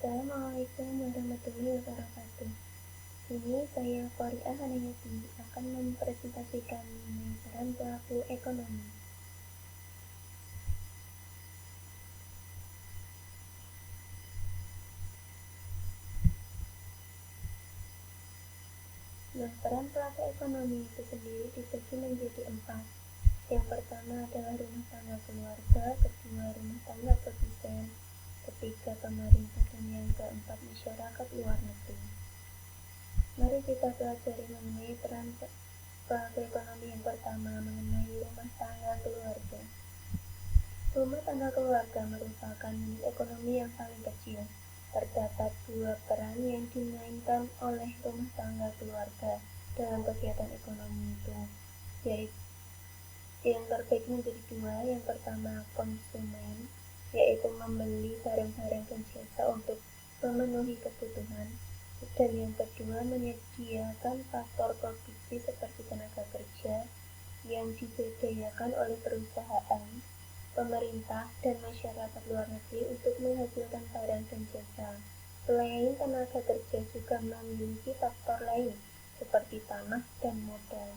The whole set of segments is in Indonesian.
Assalamualaikum warahmatullahi wabarakatuh. Ini saya Qori'ah Hanayati akan mempresentasikan mengenai peran pelaku ekonomi. Peran pelaku ekonomi itu sendiri dibagi menjadi 4. Yang pertama adalah rumah tangga keluarga, kedua rumah tangga produsen, ketiga pemerintah, dan yang keempat masyarakat luar negeri. Mari kita pelajari mengenai peran pelaku ekonomi yang pertama, mengenai rumah tangga keluarga. Rumah tangga keluarga merupakan unit ekonomi yang paling kecil. Terdapat 2 peran yang dimainkan oleh rumah tangga keluarga dalam kegiatan ekonomi itu, yaitu yang terbagi menjadi 2. Yang pertama, konsumen, yaitu membeli barang-barang dan jasa untuk memenuhi kebutuhan, dan yang kedua, menyediakan faktor produksi seperti tenaga kerja yang diberdayakan oleh perusahaan, pemerintah, dan masyarakat luar negeri untuk menghasilkan barang dan jasa. Selain tenaga kerja juga memiliki faktor lain seperti tanah dan modal.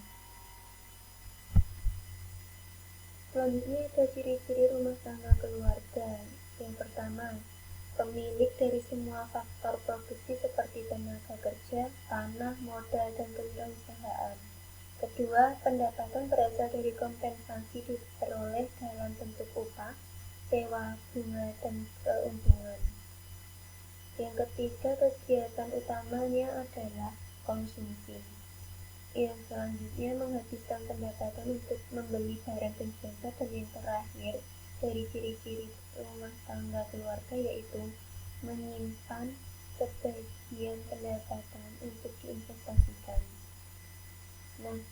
Selanjutnya ada ciri-ciri rumah tangga keluarga. Yang pertama, pemilik dari semua faktor produksi seperti tenaga kerja, tanah, modal, dan kewirausahaan. Kedua, pendapatan berasal dari kompensasi diperoleh dalam bentuk upah, sewa, bunga, dan keuntungan. Yang ketiga, kegiatan utamanya adalah konsumsi. Yang selanjutnya menghabiskan pendapatan untuk membeli barang dan jasa, dan yang terakhir dari ciri-ciri rumah tangga keluarga yaitu menyimpan sebagian pendapatan untuk diinvestasikan. Nah,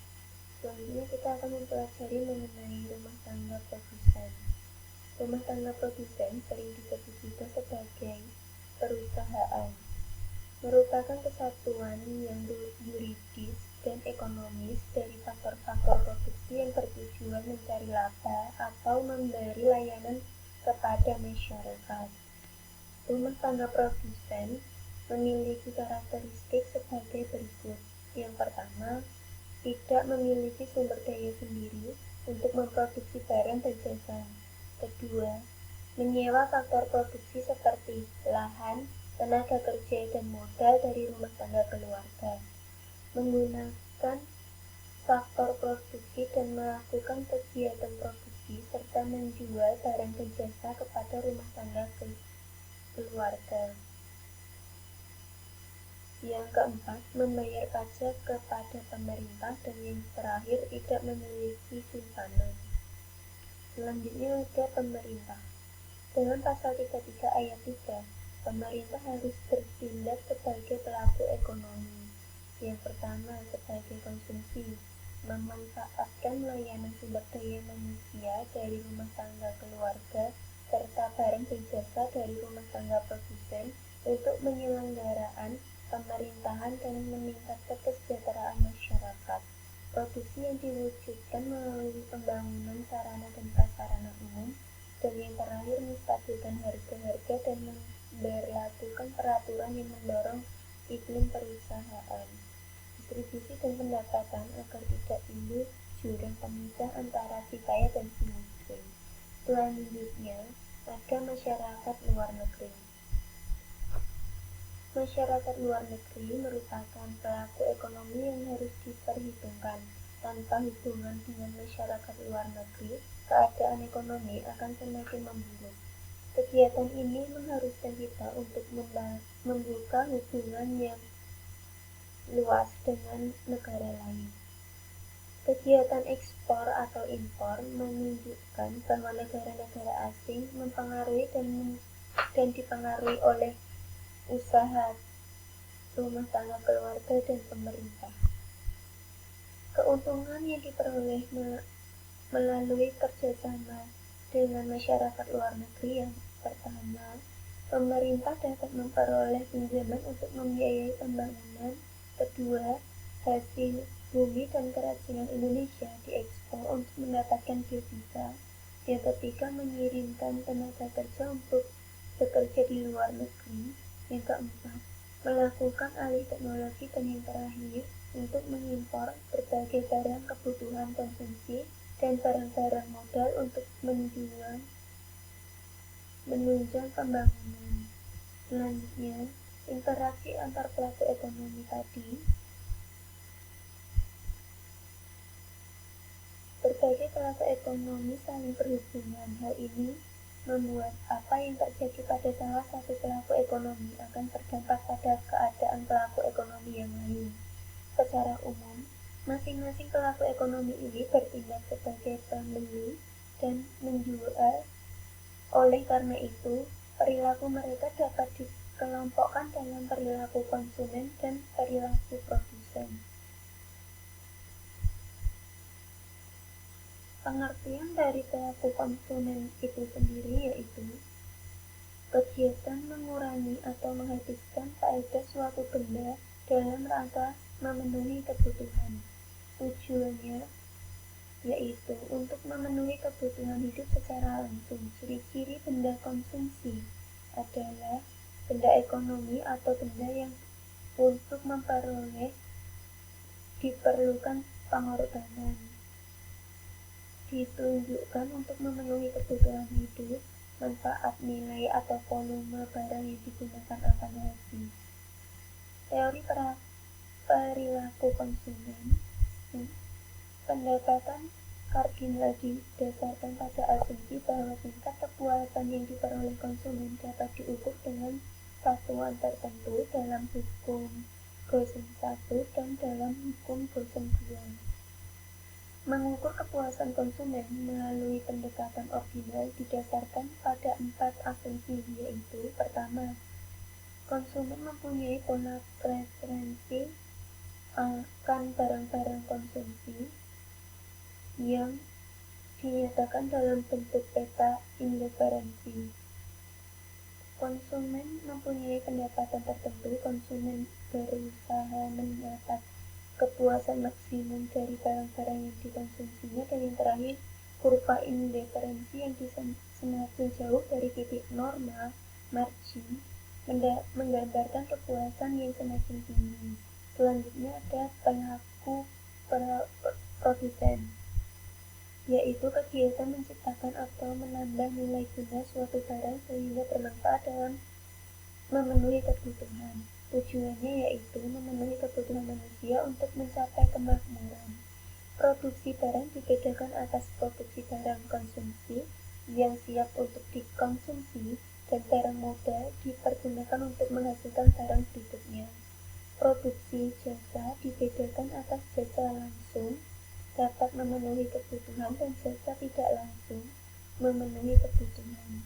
selanjutnya kita akan mempelajari mengenai rumah tangga produsen. Rumah tangga produsen sering disebut juga sebagai perusahaan, merupakan kesatuan yang yuridis dan ekonomis dari faktor-faktor produksi yang bertujuan mencari laba atau memberi layanan kepada masyarakat. Rumah tangga produsen memiliki karakteristik sebagai berikut. Yang pertama, tidak memiliki sumber daya sendiri untuk memproduksi barang dan jasa. Kedua, menyewa faktor produksi seperti lahan, tenaga kerja, dan modal dari rumah tangga keluarga, menggunakan faktor produksi dan melakukan kegiatan produksi serta menjual barang dan jasa kepada rumah tangga keluarga. Yang keempat, membayar pajak kepada pemerintah, dan yang terakhir tidak memiliki simpanan. Selanjutnya ada pemerintah. Dalam pasal 33 ayat 3, pemerintah harus bertindak sebagai pelaku ekonomi. Yang pertama, sebagai konsumsi, memanfaatkan layanan sumber daya manusia dari rumah tangga keluarga serta barang dan jasa dari rumah tangga produsen untuk penyelenggaraan pemerintahan dan meningkatkan kesejahteraan masyarakat. Produksi yang diwujudkan melalui pembangunan sarana dan prasarana umum, dan yang terakhir menstabilkan harga-harga dan memberlakukan peraturan yang mendorong iklim perusahaan, distribusi dan pendapatan agar tidak timbul jurang pemisah antara si kaya dan si miskin. Selanjutnya ada masyarakat luar negeri. Masyarakat luar negeri merupakan pelaku ekonomi yang harus diperhitungkan. Tanpa hubungan dengan masyarakat luar negeri, keadaan ekonomi akan semakin memburuk. Kegiatan ini mengharuskan kita untuk membuka hubungan yang luas dengan negara lain. Kegiatan ekspor atau impor menunjukkan bahwa negara-negara asing mempengaruhi dan dipengaruhi oleh usaha rumah tangga keluarga dan pemerintah. Keuntungan yang diperoleh melalui kerjasama dengan masyarakat luar negeri. Yang pertama, pemerintah dapat memperoleh pinjaman untuk membiayai pembangunan. Kedua, hasil bumi dan kerajinan Indonesia diekspor untuk mendapatkan devisa. Yang ketiga, mengirimkan tenaga kerja untuk bekerja di luar negeri. Yang keempat, melakukan alih teknologi, dan yang terakhir, untuk mengimpor berbagai barang kebutuhan konsumsi dan barang-barang modal untuk menunjang pembangunan. Selanjutnya, interaksi antar pelaku ekonomi tadi. Berbagai pelaku ekonomi saling berhubungan. Hal ini membuat apa yang terjadi pada salah satu pelaku ekonomi akan berdampak pada keadaan pelaku ekonomi yang lain. Secara umum, masing-masing pelaku ekonomi ini bertindak sebagai pembeli dan menjual. Oleh karena itu, perilaku mereka dapat dikelompokkan dalam perilaku konsumen dan perilaku produsen. Pengertian dari perilaku konsumen itu sendiri yaitu kegiatan mengurangi atau menghabiskan faedah suatu benda dalam rangka memenuhi kebutuhan. Tujuannya yaitu untuk memenuhi kebutuhan hidup secara langsung. Ciri-ciri benda konsumsi adalah benda ekonomi atau benda yang untuk memperoleh diperlukan pengorbanan, ditunjukkan untuk memenuhi kebutuhan hidup, manfaat, nilai, atau volume barang yang digunakan akan habis. Teori perilaku konsumen. Pendekatan kardinal didasarkan pada asumsi bahwa tingkat kepuasan yang diperoleh konsumen dapat diukur dengan satuan tertentu dalam hukum Gosen 1 dan dalam hukum Gosen 2. Mengukur kepuasan konsumen melalui pendekatan ordinal didasarkan pada 4 asumsi, yaitu: pertama, konsumen mempunyai pola preferensi akan barang-barang konsumsi yang dinyatakan dalam bentuk peta indiferensi. Konsumen mempunyai pendapatan tertentu. Konsumen berusaha mendapat kepuasan maksimum dari barang-barang yang dikonsumsinya. Dan yang terakhir, kurva indiferensi yang semakin jauh dari titik normal margin menggambarkan kepuasan yang semakin tinggi. Selanjutnya ada perilaku produsen, yaitu kegiatan menciptakan atau menambah nilai guna suatu barang sehingga bermanfaat dalam memenuhi kebutuhan. Tujuannya yaitu memenuhi kebutuhan manusia untuk mencapai kemakmuran. Produksi barang dibedakan atas produksi barang konsumsi yang siap untuk dikonsumsi dan barang modal dipergunakan untuk menghasilkan barang berikutnya. Produksi jasa dibedakan atas jasa langsung dapat memenuhi kebutuhan dan jasa tidak langsung memenuhi kebutuhan.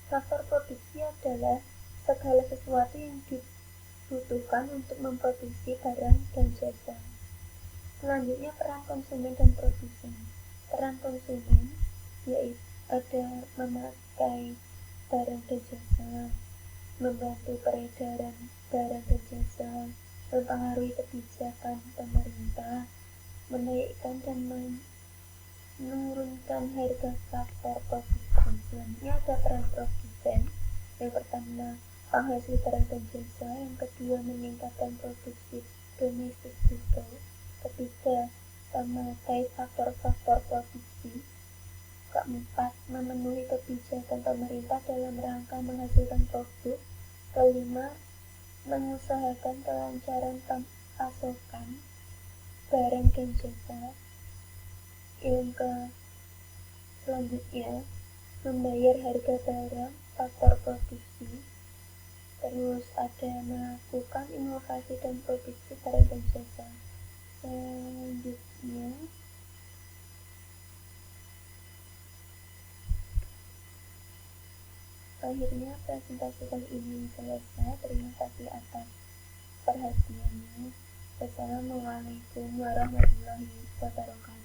Faktor produksi adalah segala sesuatu yang dibutuhkan untuk memproduksi barang dan jasa. Selanjutnya, peran konsumen dan produsen. Peran konsumen yaitu ada memakai barang dan jasa, membantu peredaran barang dan jasa, mempengaruhi kebijakan pemerintah, menaikkan dan menurunkan harga faktor produksi. Selanjutnya ada peran produsen. Yang pertama, penghasil barang dan jasa. Yang kedua, meningkatkan produksi domestik bruto. Ketiga, memakai faktor-faktor produksi. Keempat, memenuhi kebijakan pemerintah dalam rangka menghasilkan produk. Kelima, mengusahakan kelancaran pasokan barang dan jasa. Yang selanjutnya, membayar harga barang, faktor produksi. Terus ada melakukan inovasi dan produksi barang dan jasa. Selanjutnya, akhirnya presentasi kali ini selesai. Terima kasih atas perhatiannya. Wassalamualaikum warahmatullahi wabarakatuh.